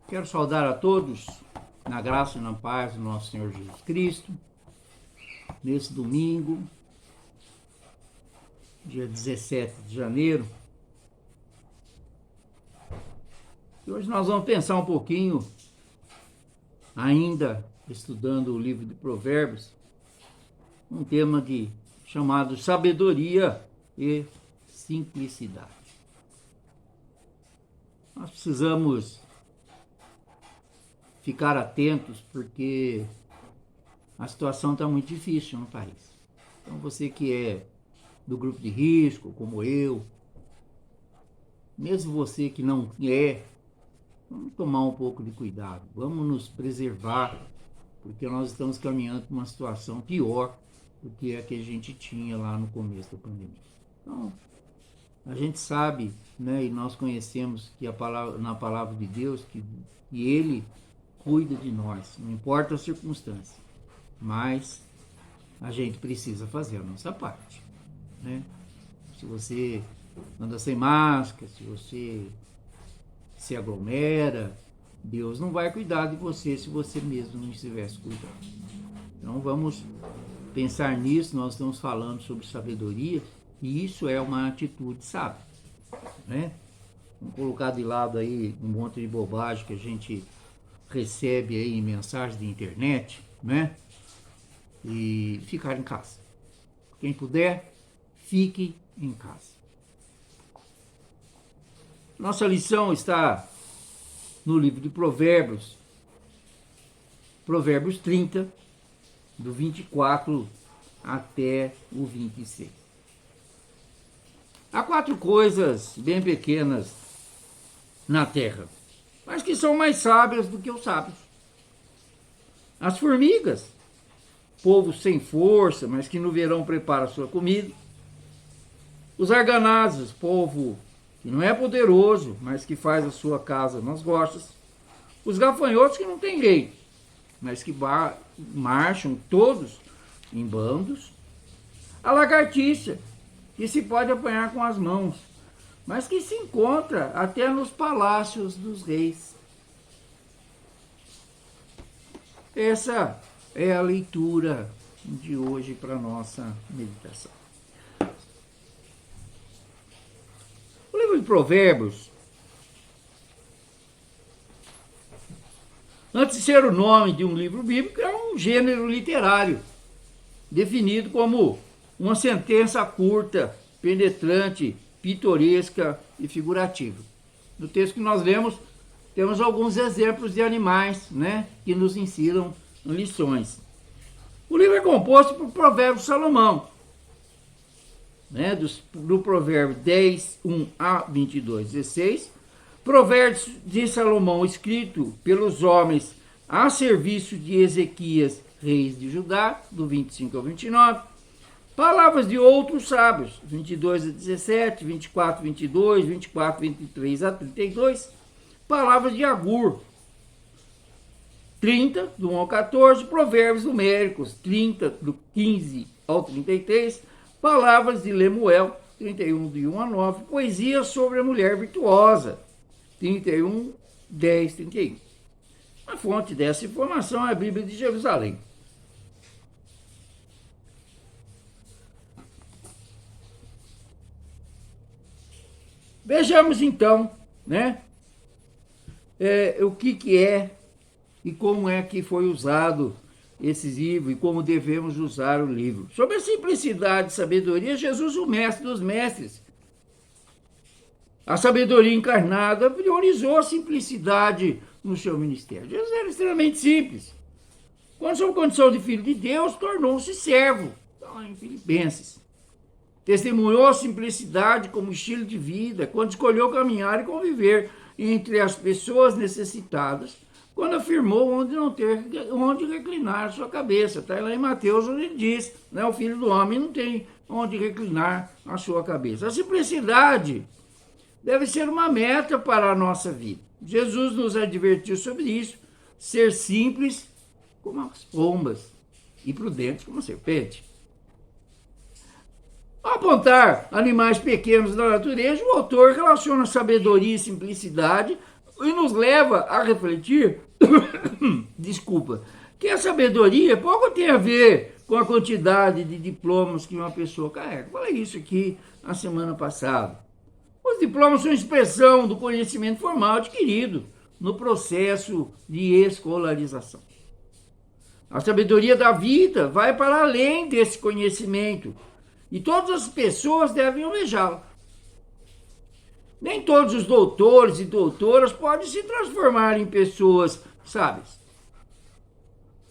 Quero saudar a todos na graça e na paz do nosso Senhor Jesus Cristo, nesse domingo, dia 17 de janeiro. E hoje nós vamos pensar um pouquinho, ainda estudando o livro de Provérbios, um tema chamado sabedoria e simplicidade. Nós precisamos ficar atentos porque a situação está muito difícil no país. Então você que é do grupo de risco, como eu, mesmo você que não é, vamos tomar um pouco de cuidado, vamos nos preservar, porque nós estamos caminhando para uma situação pior do que a que a gente tinha lá no começo da pandemia. Então, a gente sabe, né, e nós conhecemos que na palavra de Deus que Ele cuida de nós, não importa a circunstância, mas a gente precisa fazer a nossa parte, né? Se você anda sem máscara, se você se aglomera, Deus não vai cuidar de você se você mesmo não estivesse cuidando. Então vamos pensar nisso. Nós estamos falando sobre sabedoria e isso é uma atitude sábia, né? Vamos colocar de lado aí um monte de bobagem que a gente recebe aí em mensagens de internet, né? E ficar em casa. Quem puder, fique em casa. Nossa lição está no livro de Provérbios, Provérbios 30, do 24 até o 26. Há 4 coisas bem pequenas na terra, mas que são mais sábias do que os sábios. As formigas, povo sem força, mas que no verão prepara a sua comida. Os arganazes, povo que não é poderoso, mas que faz a sua casa nas rochas. Os gafanhotos que não têm lei, mas que marcham todos em bandos. A lagartixa, que se pode apanhar com as mãos, mas que se encontra até nos palácios dos reis. Essa é a leitura de hoje para a nossa meditação. O livro de Provérbios, antes de ser o nome de um livro bíblico, é um gênero literário, definido como uma sentença curta, penetrante, pitoresca e figurativa. No texto que nós lemos, temos alguns exemplos de animais, né, que nos ensinam lições. O livro é composto por Provérbios de Salomão, né, do provérbio 10, 1 a 22, 16. Provérbios de Salomão, escrito pelos homens a serviço de Ezequias, reis de Judá, do 25 ao 29. Palavras de outros sábios, 22 a 17, 24 a 22, 24 a 23 a 32. Palavras de Agur, 30, do 1 ao 14. Provérbios numéricos, 30, do 15 ao 33. Palavras de Lemuel, 31, de 1 a 9. Poesia sobre a mulher virtuosa, 31, 10, 31. A fonte dessa informação é a Bíblia de Jerusalém. Vejamos então, né, o que é e como é que foi usado esse livro e como devemos usar o livro. Sobre a simplicidade e sabedoria, Jesus, o mestre dos mestres. A sabedoria encarnada priorizou a simplicidade no seu ministério. Jesus era extremamente simples. Quando sob condição de filho de Deus, tornou-se servo. Então, em Filipenses. Testemunhou a simplicidade como estilo de vida, quando escolheu caminhar e conviver entre as pessoas necessitadas, quando afirmou onde reclinar a sua cabeça. Está lá em Mateus, onde ele diz, né, o filho do homem não tem onde reclinar a sua cabeça. A simplicidade deve ser uma meta para a nossa vida. Jesus nos advertiu sobre isso, ser simples como as pombas e prudentes como a serpente. Ao apontar animais pequenos da natureza, o autor relaciona sabedoria e simplicidade E nos leva a refletir, desculpa, que a sabedoria pouco tem a ver com a quantidade de diplomas que uma pessoa carrega. Falei isso aqui na semana passada. Os diplomas são expressão do conhecimento formal adquirido no processo de escolarização. A sabedoria da vida vai para além desse conhecimento e todas as pessoas devem almejá-la. Nem todos os doutores e doutoras podem se transformar em pessoas sábias.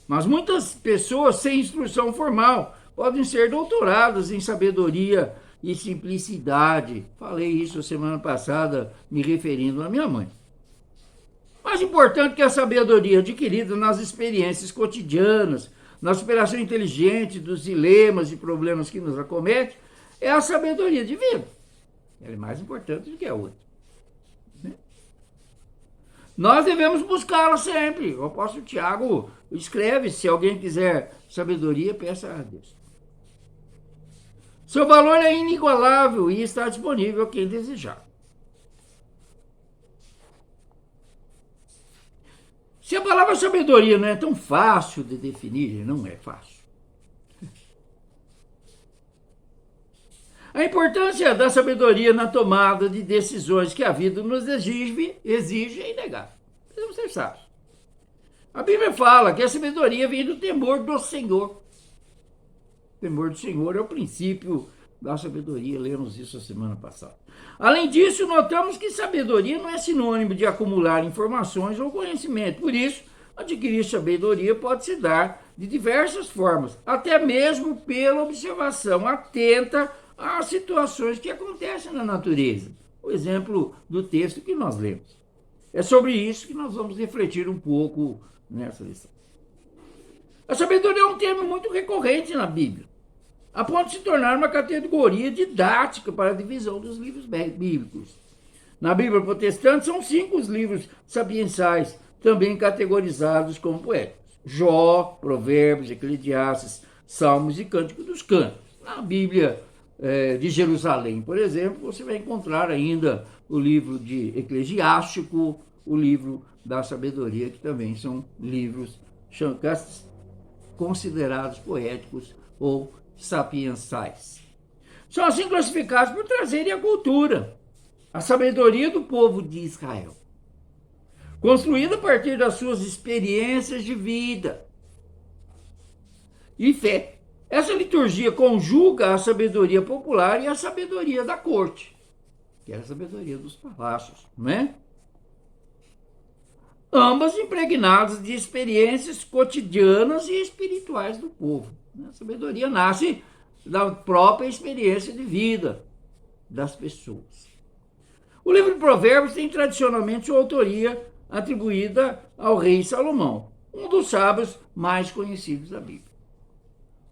Mas muitas pessoas sem instrução formal podem ser doutoradas em sabedoria e simplicidade. Falei isso semana passada, me referindo à minha mãe. Mais importante que a sabedoria adquirida nas experiências cotidianas, na superação inteligente dos dilemas e problemas que nos acometem, é a sabedoria divina. Ela é mais importante do que a outra. Nós devemos buscá-la sempre. O apóstolo Tiago escreve, se alguém quiser sabedoria, peça a Deus. Seu valor é inigualável e está disponível a quem desejar. Se a palavra sabedoria não é tão fácil de definir, não é fácil. A importância da sabedoria na tomada de decisões que a vida nos exige é inegável. Precisamos ser sábios. A Bíblia fala que a sabedoria vem do temor do Senhor. O temor do Senhor é o princípio da sabedoria, lemos isso a semana passada. Além disso, notamos que sabedoria não é sinônimo de acumular informações ou conhecimento. Por isso, adquirir sabedoria pode se dar de diversas formas, até mesmo pela observação atenta às situações que acontecem na natureza. O exemplo do texto que nós lemos. É sobre isso que nós vamos refletir um pouco nessa lição. A sabedoria é um termo muito recorrente na Bíblia, a ponto de se tornar uma categoria didática para a divisão dos livros bíblicos. Na Bíblia protestante, são 5 os livros sapiensais, também categorizados como poéticos: Jó, Provérbios, Eclesiastes, Salmos e Cântico dos Cânticos. Na Bíblia de Jerusalém, por exemplo, você vai encontrar ainda o livro de Eclesiástico, o livro da Sabedoria, que também são livros considerados poéticos ou sapiensais. São assim classificados por trazerem a cultura, a sabedoria do povo de Israel, construída a partir das suas experiências de vida e fé. Essa liturgia conjuga a sabedoria popular e a sabedoria da corte, que é a sabedoria dos palácios, não é? Ambas impregnadas de experiências cotidianas e espirituais do povo. A sabedoria nasce da própria experiência de vida das pessoas. O livro de Provérbios tem tradicionalmente sua autoria atribuída ao rei Salomão, um dos sábios mais conhecidos da Bíblia.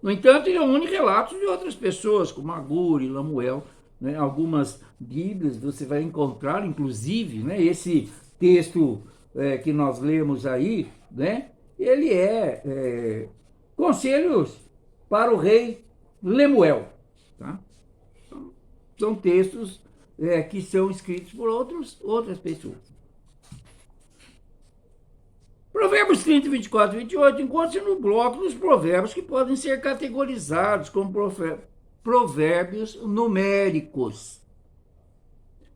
No entanto, ele reúne relatos de outras pessoas, como Agur e Lamuel. Né? Algumas Bíblias você vai encontrar, inclusive, né, esse texto que nós lemos aí, né, ele é conselhos para o rei Lemuel. Tá? São textos que são escritos por outras pessoas. Provérbios 30, 24 e 28 encontra-se no bloco dos provérbios que podem ser categorizados como provérbios numéricos,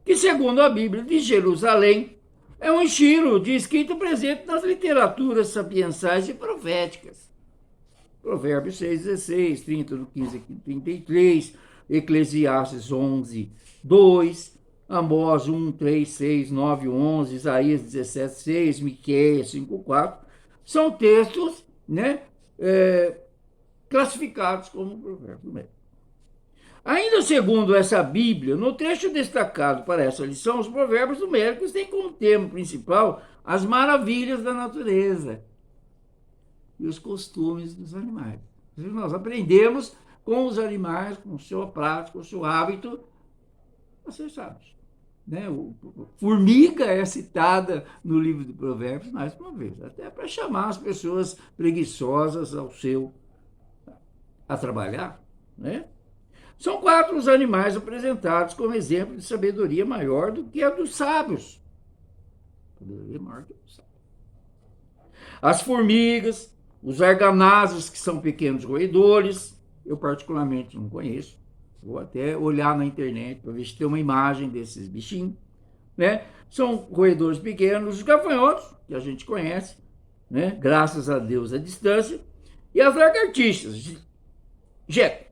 que, segundo a Bíblia de Jerusalém, é um estilo de escrita presente nas literaturas sapiensais e proféticas. Provérbios 6, 16, 30, do 15 a 33, Eclesiastes 11, 2, Amós 1, 3, 6, 9, 11, Isaías 17, 6, Miqueias 5, 4, são textos, né, classificados como provérbios numéricos. Ainda segundo essa Bíblia, no trecho destacado para essa lição, os provérbios numéricos têm como tema principal as maravilhas da natureza e os costumes dos animais. Nós aprendemos com os animais, com sua prática, com o seu hábito, a ser sábios. Né? Formiga é citada no livro de Provérbios mais uma vez, até para chamar as pessoas preguiçosas a trabalhar. Né? São 4 os animais apresentados como exemplo de sabedoria maior do que a dos sábios. Sabedoria é maior que o sapo. As formigas, os arganazes, que são pequenos roedores, eu particularmente não conheço. Vou até olhar na internet para ver se tem uma imagem desses bichinhos, né? São roedores pequenos, os gafanhotos, que a gente conhece, né? Graças a Deus à distância, e as lagartixas. Jeca,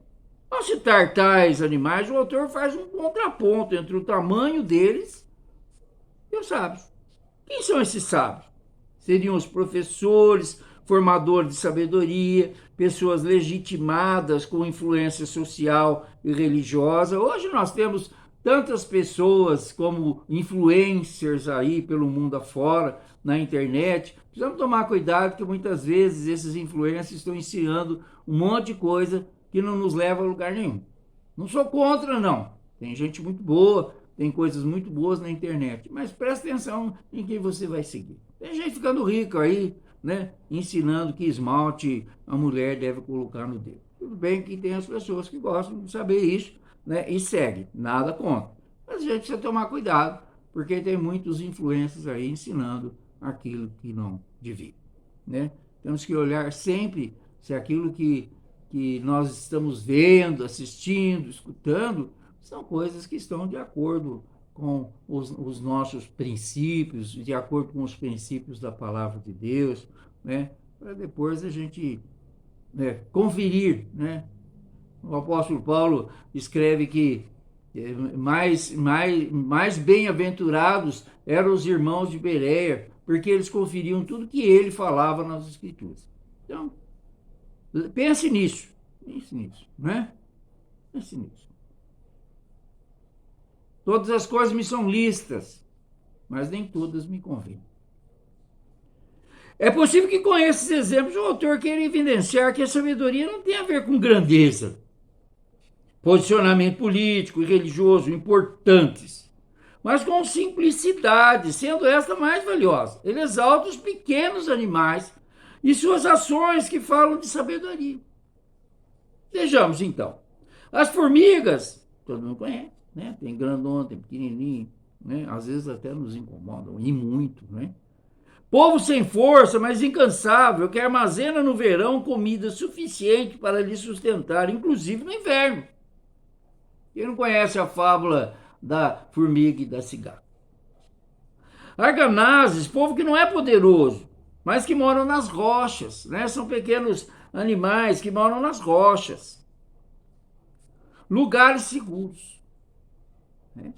ao citar tais animais, o autor faz um contraponto entre o tamanho deles e os sábios. Quem são esses sábios? Seriam os professores, formadores de sabedoria, pessoas legitimadas com influência social e religiosa. Hoje nós temos tantas pessoas como influencers aí pelo mundo afora, na internet. Precisamos tomar cuidado que muitas vezes esses influencers estão ensinando um monte de coisa que não nos leva a lugar nenhum. Não sou contra, não. Tem gente muito boa, tem coisas muito boas na internet, mas presta atenção em quem você vai seguir. Tem gente ficando rico aí, né, ensinando que esmalte a mulher deve colocar no dedo. Tudo bem que tem as pessoas que gostam de saber isso, né, e segue, nada contra. Mas a gente precisa tomar cuidado, porque tem muitos influencers aí ensinando aquilo que não devia, né? Temos que olhar sempre se aquilo que nós estamos vendo, assistindo, escutando, são coisas que estão de acordo com os nossos princípios, de acordo com os princípios da palavra de Deus, né? Para depois a gente, né, conferir, né? O apóstolo Paulo escreve que mais bem-aventurados eram os irmãos de Bereia, porque eles conferiam tudo que ele falava nas Escrituras. Então, pense nisso, né? Pense nisso. Todas as coisas me são lícitas, mas nem todas me convêm. É possível que com esses exemplos o autor queira evidenciar que a sabedoria não tem a ver com grandeza, posicionamento político e religioso importantes, mas com simplicidade, sendo esta mais valiosa. Ele exalta os pequenos animais e suas ações que falam de sabedoria. Vejamos então. As formigas, todo mundo conhece, né? Tem grandona, tem pequenininho, né? Às vezes até nos incomodam, e muito, né? Povo sem força, mas incansável, que armazena no verão comida suficiente para lhe sustentar, inclusive no inverno. Quem não conhece a fábula da formiga e da cigarra? Arganazes, povo que não é poderoso, mas que moram nas rochas, né? São pequenos animais que moram nas rochas. Lugares seguros, né?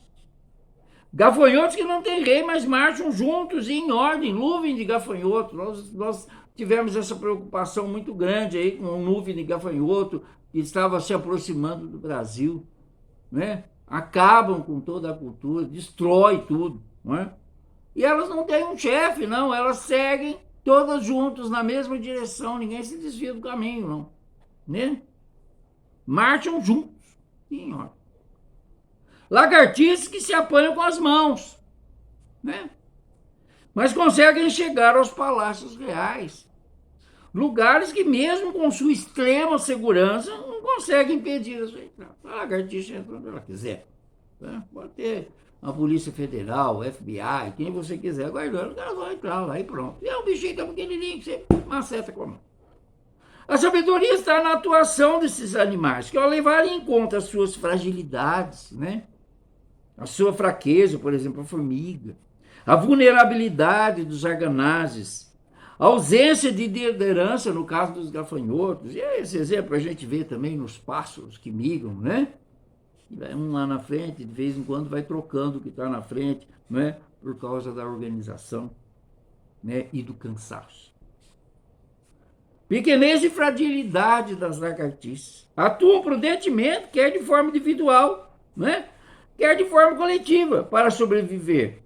Gafanhotos que não têm rei, mas marcham juntos e em ordem, nuvem de gafanhoto. Nós tivemos essa preocupação muito grande aí com a nuvem de gafanhoto que estava se aproximando do Brasil, né? Acabam com toda a cultura, destrói tudo, não é? E elas não têm um chefe, não, elas seguem todas juntas na mesma direção, ninguém se desvia do caminho, não, né? Marcham juntos, em ordem. Lagartixas que se apanham com as mãos, né? Mas conseguem chegar aos palácios reais, lugares que mesmo com sua extrema segurança não conseguem impedir a sua entrada. A lagartixa entra onde ela quiser, né? Pode ter a Polícia Federal, o FBI, quem você quiser guardando, ela vai entrar lá e pronto. E é um bichinho tão pequenininho que você maceta com a mão. A sabedoria está na atuação desses animais, que ao levarem em conta as suas fragilidades, né? A sua fraqueza, por exemplo, a formiga, a vulnerabilidade dos arganazes, a ausência de liderança no caso dos gafanhotos, e esse exemplo a gente vê também nos pássaros que migram, né? Um lá na frente, de vez em quando vai trocando o que está na frente, né? Por causa da organização, né? E do cansaço. Pequenez e fragilidade das lagartixas. Atuam prudentemente, quer de forma individual, né? Quer de forma coletiva, para sobreviver.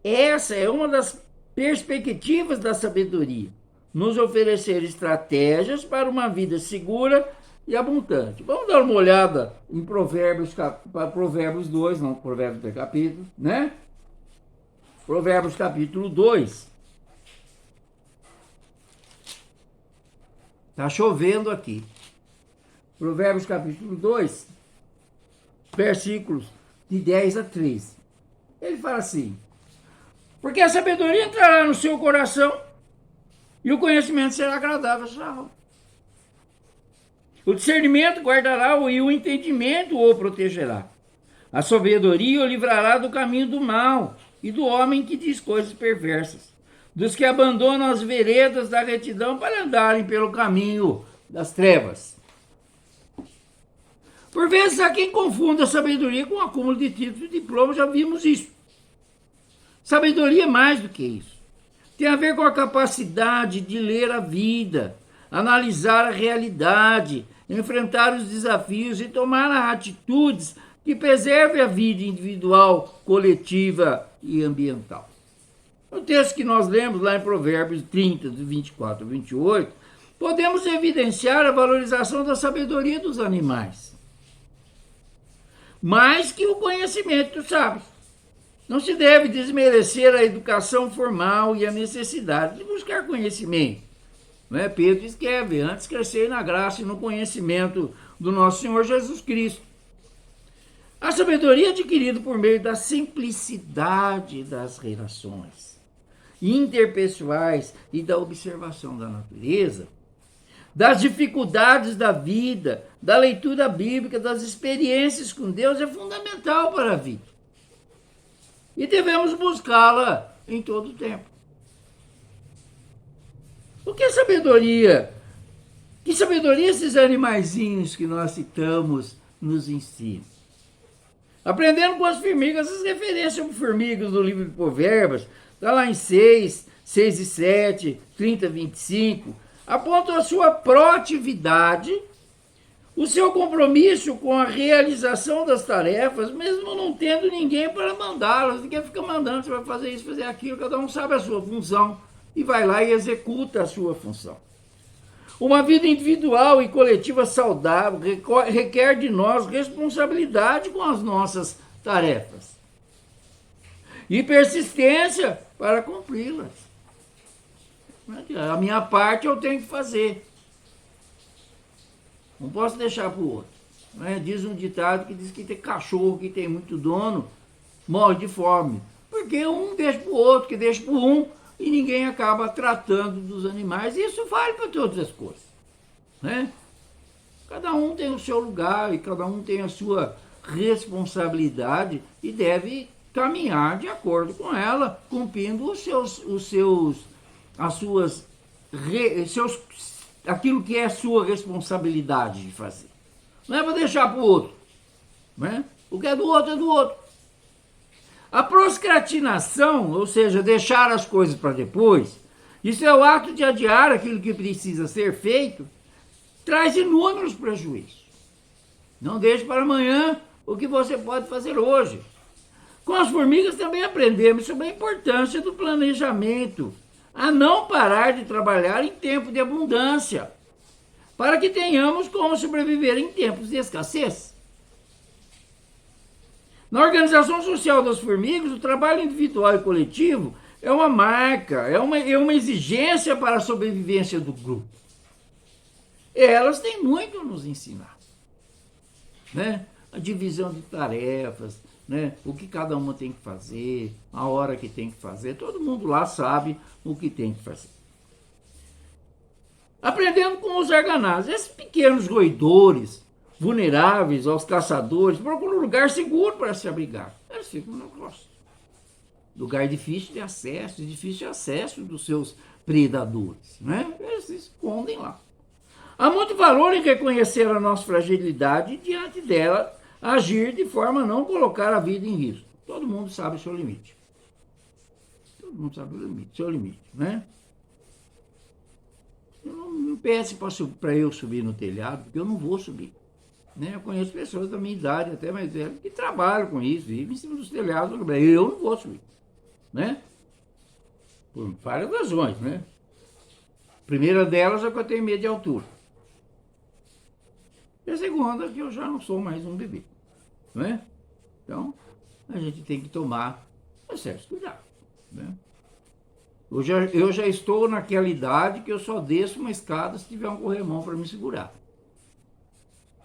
Essa é uma das perspectivas da sabedoria, nos oferecer estratégias para uma vida segura e abundante. Vamos dar uma olhada em Provérbios 2, não Provérbios do capítulo, né? Provérbios capítulo 2. Está chovendo aqui. Provérbios capítulo 2, versículos de 10 a 13. Ele fala assim: Porque a sabedoria entrará no seu coração e o conhecimento será agradável à sua alma. O discernimento guardará e o entendimento o protegerá. A sabedoria o livrará do caminho do mal e do homem que diz coisas perversas, dos que abandonam as veredas da retidão para andarem pelo caminho das trevas. Por vezes há quem confunda a sabedoria com o acúmulo de títulos e diplomas, já vimos isso. Sabedoria é mais do que isso. Tem a ver com a capacidade de ler a vida, analisar a realidade, enfrentar os desafios e tomar atitudes que preservem a vida individual, coletiva e ambiental. No texto que nós lemos lá em Provérbios 30, de 24 a 28, podemos evidenciar a valorização da sabedoria dos animais, mais que o conhecimento dos sábios. Não se deve desmerecer a educação formal e a necessidade de buscar conhecimento. Não é? Pedro escreve, antes crescer na graça e no conhecimento do nosso Senhor Jesus Cristo. A sabedoria adquirida por meio da simplicidade das relações interpessoais e da observação da natureza, das dificuldades da vida, da leitura bíblica, das experiências com Deus, é fundamental para a vida. E devemos buscá-la em todo o tempo. O que é sabedoria? Que sabedoria esses animaizinhos que nós citamos nos ensinam? Aprendendo com as formigas, as referências sobre formigas do livro de Provérbios, está lá em 6 e 7, 30 e 25, apontam a sua proatividade, o seu compromisso com a realização das tarefas, mesmo não tendo ninguém para mandá-las. Ninguém fica mandando, você vai fazer isso, fazer aquilo, cada um sabe a sua função e vai lá e executa a sua função. Uma vida individual e coletiva saudável requer de nós responsabilidade com as nossas tarefas e persistência para cumpri-las. A minha parte eu tenho que fazer. Não posso deixar para o outro. Diz um ditado que diz que tem cachorro que tem muito dono, morre de fome. Porque um deixa para o outro, que deixa para um, e ninguém acaba tratando dos animais. E isso vale para todas as coisas. Cada um tem o seu lugar e cada um tem a sua responsabilidade e deve caminhar de acordo com ela, cumprindo aquilo que é a sua responsabilidade de fazer. Não é para deixar para o outro. O que é do outro é do outro. A procrastinação, ou seja, deixar as coisas para depois, isso é o ato de adiar aquilo que precisa ser feito, traz inúmeros prejuízos. Não deixe para amanhã o que você pode fazer hoje. Com as formigas também aprendemos sobre a importância do planejamento, a não parar de trabalhar em tempo de abundância, para que tenhamos como sobreviver em tempos de escassez. Na organização social das formigas, o trabalho individual e coletivo é uma marca, é uma exigência para a sobrevivência do grupo. Elas têm muito a nos ensinar. A divisão de tarefas, o que cada uma tem que fazer, a hora que tem que fazer, todo mundo lá sabe o que tem que fazer. Aprendendo com os arganazes, esses pequenos roedores, vulneráveis aos caçadores, procuram um lugar seguro para se abrigar. Eles ficam no rosto. Lugar difícil de acesso dos seus predadores. Eles se escondem lá. Há muito valor em reconhecer a nossa fragilidade e, diante dela, agir de forma a não colocar a vida em risco. Todo mundo sabe o seu limite. Todo mundo sabe o seu limite, Não me peça para eu subir no telhado, porque eu não vou subir. Eu conheço pessoas da minha idade, até mais velhas, que trabalham com isso, vivem em cima dos telhados, eu não vou subir. Por várias razões, A primeira delas é que eu tenho medo de altura. E a segunda é que eu já não sou mais um bebê. Então, a gente tem que tomar certos cuidados. Eu já estou naquela idade que eu só desço uma escada se tiver um corrimão para me segurar.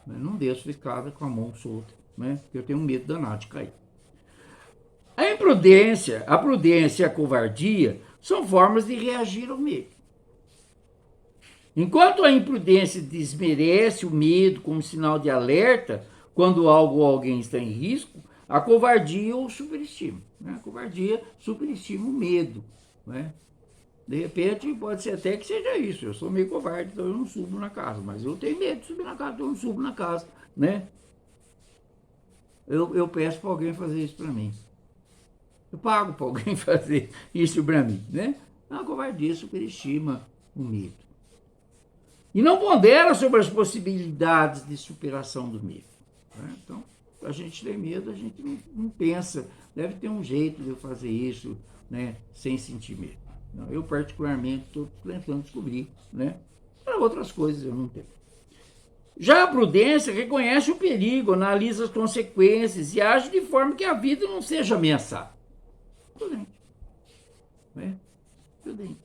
Não desço a escada com a mão solta, porque eu tenho medo danado de cair. A prudência e a covardia são formas de reagir ao medo. Enquanto a imprudência desmerece o medo como sinal de alerta quando algo ou alguém está em risco, a covardia o superestima. Né? A covardia superestima o medo. Né? De repente, pode ser até que seja isso. Eu sou meio covarde, então eu não subo na casa. Mas eu tenho medo de subir na casa, então eu não subo na casa. Né? Eu peço para alguém fazer isso para mim. Eu pago para alguém fazer isso para mim. Né? A covardia superestima o medo. E não pondera sobre as possibilidades de superação do medo. Né? Então, a gente tem medo, a gente não pensa, deve ter um jeito de eu fazer isso, né, sem sentir medo. Eu, particularmente, estou tentando descobrir, né? Para outras coisas eu não tenho. Já a prudência reconhece o perigo, analisa as consequências e age de forma que a vida não seja ameaçada. Prudente. Né? Prudente.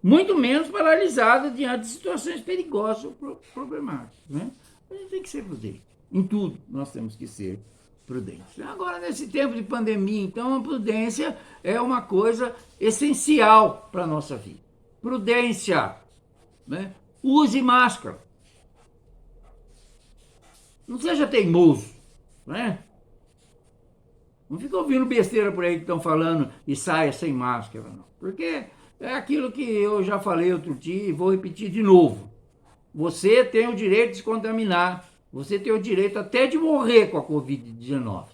Muito menos paralisada diante de situações perigosas ou problemáticas. Né? A gente tem que ser prudente. Em tudo nós temos que ser prudentes. Agora, nesse tempo de pandemia, então, a prudência é uma coisa essencial para a nossa vida. Prudência. Né? Use máscara. Não seja teimoso. Né? Não fica ouvindo besteira por aí que estão falando e saia sem máscara, não. Porque é aquilo que eu já falei outro dia e vou repetir de novo. Você tem o direito de se contaminar. Você tem o direito até de morrer com a Covid-19.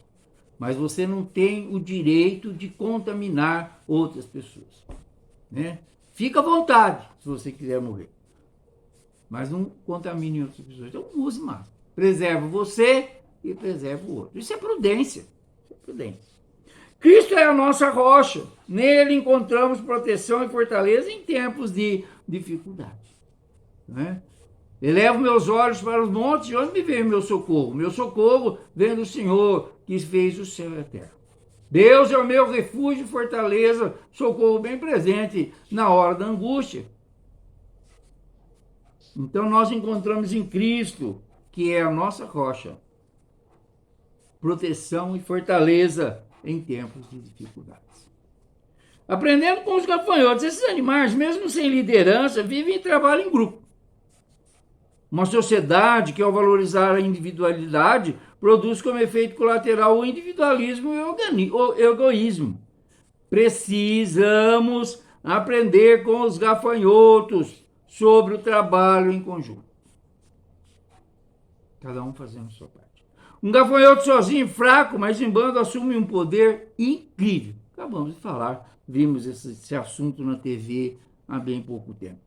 Mas você não tem o direito de contaminar outras pessoas. Né? Fica à vontade se você quiser morrer. Mas não contamine outras pessoas. Então use máscara. Preserva você e preserva o outro. Isso é prudência. Isso é prudência. Cristo é a nossa rocha. Nele encontramos proteção e fortaleza em tempos de dificuldade. Né? Elevo meus olhos para os montes, de onde me vem o meu socorro? Meu socorro vem do Senhor, que fez o céu e a terra. Deus é o meu refúgio e fortaleza, socorro bem presente na hora da angústia. Então nós encontramos em Cristo, que é a nossa rocha, proteção e fortaleza em tempos de dificuldades. Aprendendo com os gafanhotos, esses animais, mesmo sem liderança, vivem e trabalham em grupo. Uma sociedade que, ao valorizar a individualidade, produz como efeito colateral o individualismo e o egoísmo. Precisamos aprender com os gafanhotos sobre o trabalho em conjunto. Cada um fazendo a sua parte. Um gafanhoto sozinho, fraco, mas em bando, assume um poder incrível. Acabamos de falar, vimos esse assunto na TV há bem pouco tempo.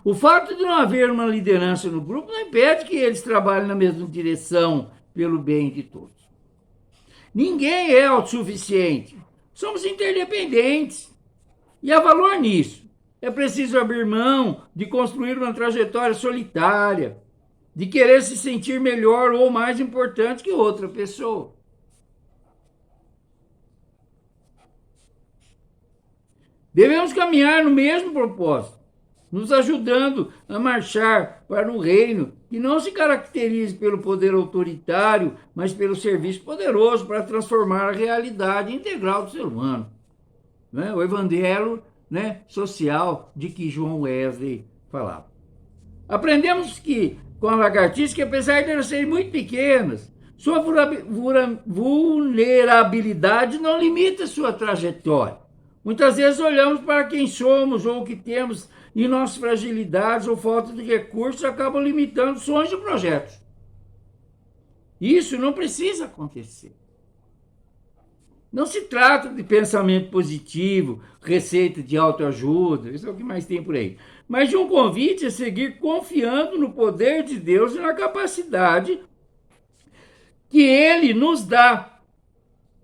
O fato de não haver uma liderança no grupo não impede que eles trabalhem na mesma direção pelo bem de todos. Ninguém é autossuficiente. Somos interdependentes. E há valor nisso. É preciso abrir mão de construir uma trajetória solitária, de querer se sentir melhor ou mais importante que outra pessoa. Devemos caminhar no mesmo propósito, nos ajudando a marchar para um reino que não se caracterize pelo poder autoritário, mas pelo serviço poderoso para transformar a realidade integral do ser humano. Né? O evangelho, né, social de que João Wesley falava. Aprendemos que, com a lagartixa, que apesar de elas serem muito pequenas, sua vulnerabilidade não limita sua trajetória. Muitas vezes olhamos para quem somos ou o que temos e nossas fragilidades ou falta de recursos acabam limitando sonhos e projetos. Isso não precisa acontecer. Não se trata de pensamento positivo, receita de autoajuda, isso é o que mais tem por aí, mas de um convite a seguir confiando no poder de Deus e na capacidade que Ele nos dá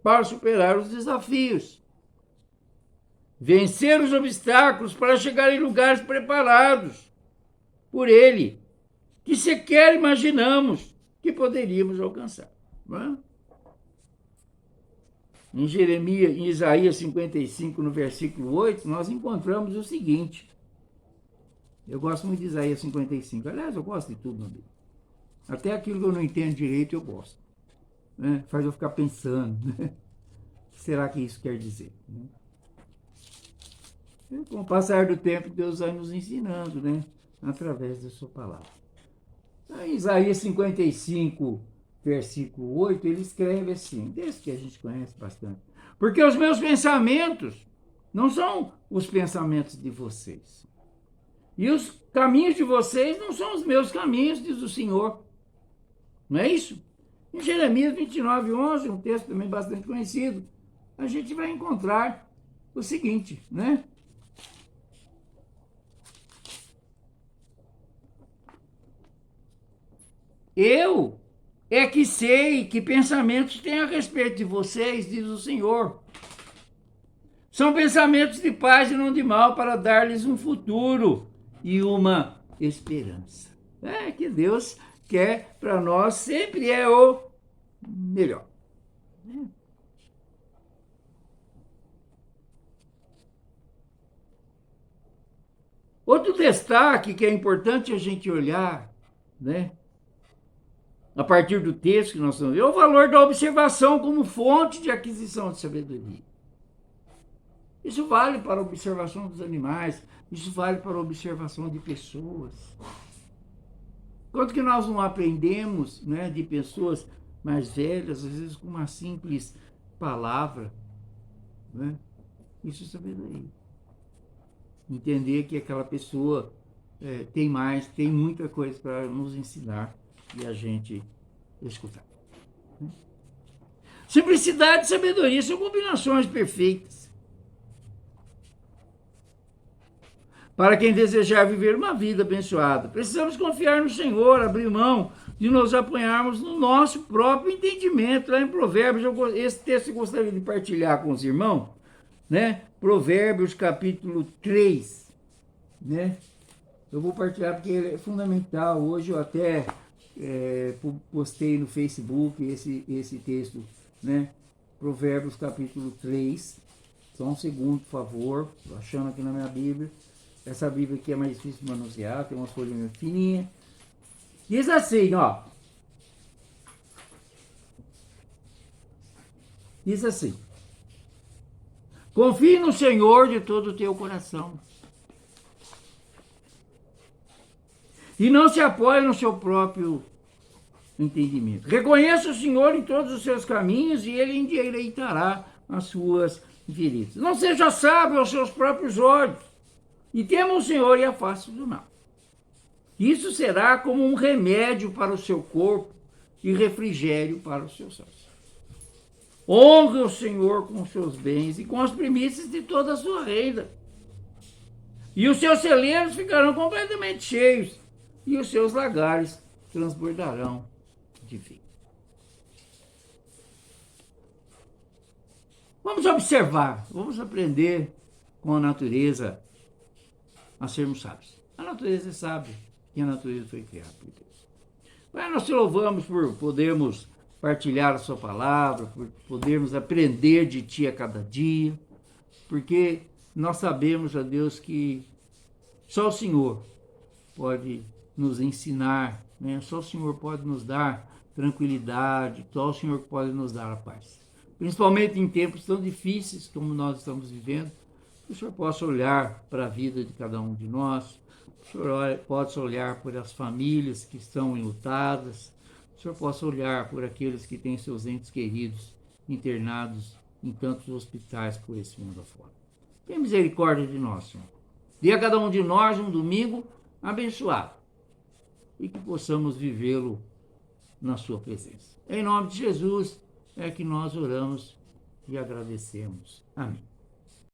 para superar os desafios. Vencer os obstáculos para chegar em lugares preparados por Ele, que sequer imaginamos que poderíamos alcançar. Não é? Em Isaías 55, no versículo 8, nós encontramos o seguinte. Eu gosto muito de Isaías 55. Aliás, eu gosto de tudo na Bíblia. Até aquilo que eu não entendo direito, eu gosto. né? Faz eu ficar pensando, né? O que será que isso quer dizer? Né? E com o passar do tempo, Deus vai nos ensinando, né? Através da sua palavra. Em Isaías 55, versículo 8, ele escreve assim, desse que a gente conhece bastante. Porque os meus pensamentos não são os pensamentos de vocês. E os caminhos de vocês não são os meus caminhos, diz o Senhor. Não é isso? Em Jeremias 29, 11, um texto também bastante conhecido, a gente vai encontrar o seguinte, né? Eu é que sei que pensamentos têm a respeito de vocês, diz o Senhor. São pensamentos de paz e não de mal, para dar-lhes um futuro e uma esperança. É que Deus quer para nós sempre é o melhor. Outro destaque que é importante a gente olhar, né? A partir do texto que nós estamos vendo, é o valor da observação como fonte de aquisição de sabedoria. Isso vale para a observação dos animais, isso vale para a observação de pessoas. Quanto que nós não aprendemos, né, de pessoas mais velhas, às vezes com uma simples palavra, né? Isso é sabedoria. Entender que aquela pessoa tem muita coisa para nos ensinar e a gente escutar. Simplicidade e sabedoria são combinações perfeitas. Para quem desejar viver uma vida abençoada, precisamos confiar no Senhor, abrir mão de nos apoiarmos no nosso próprio entendimento. Lá em Provérbios, esse texto eu gostaria de partilhar com os irmãos, né? Provérbios capítulo 3, né? Eu vou partilhar porque ele é fundamental. Hoje eu até postei no Facebook esse texto, né? Provérbios capítulo 3. Só um segundo, por favor. Estou achando aqui na minha Bíblia. Essa Bíblia aqui é mais difícil de manusear, tem uma folhinha fininha. Diz assim, ó. Diz assim. Confie no Senhor de todo o teu coração. E não se apoie no seu próprio entendimento. Reconheça o Senhor em todos os seus caminhos e Ele endireitará as suas veredas. Não seja sábio aos seus próprios olhos. E tema o Senhor e afaste do mal. Isso será como um remédio para o seu corpo e refrigério para os seus ossos. Honre o Senhor com os seus bens e com as primícias de toda a sua renda. E os seus celeiros ficarão completamente cheios, e os seus lagares transbordarão de vinho. Vamos observar, vamos aprender com a natureza a sermos sábios. A natureza é sábia e a natureza foi criada por Deus. Mas nós te louvamos por podermos partilhar a sua palavra, por podermos aprender de ti a cada dia, porque nós sabemos, ó Deus, que só o Senhor pode nos ensinar, né? Só o Senhor pode nos dar tranquilidade, só o Senhor pode nos dar a paz. Principalmente em tempos tão difíceis como nós estamos vivendo, que o Senhor possa olhar para a vida de cada um de nós, o Senhor possa olhar por as famílias que estão enlutadas, o Senhor possa olhar por aqueles que têm seus entes queridos internados em tantos hospitais por esse mundo afora. Tenha misericórdia de nós, Senhor. Dê a cada um de nós um domingo abençoado e que possamos vivê-lo na sua presença. Em nome de Jesus é que nós oramos e agradecemos. Amém.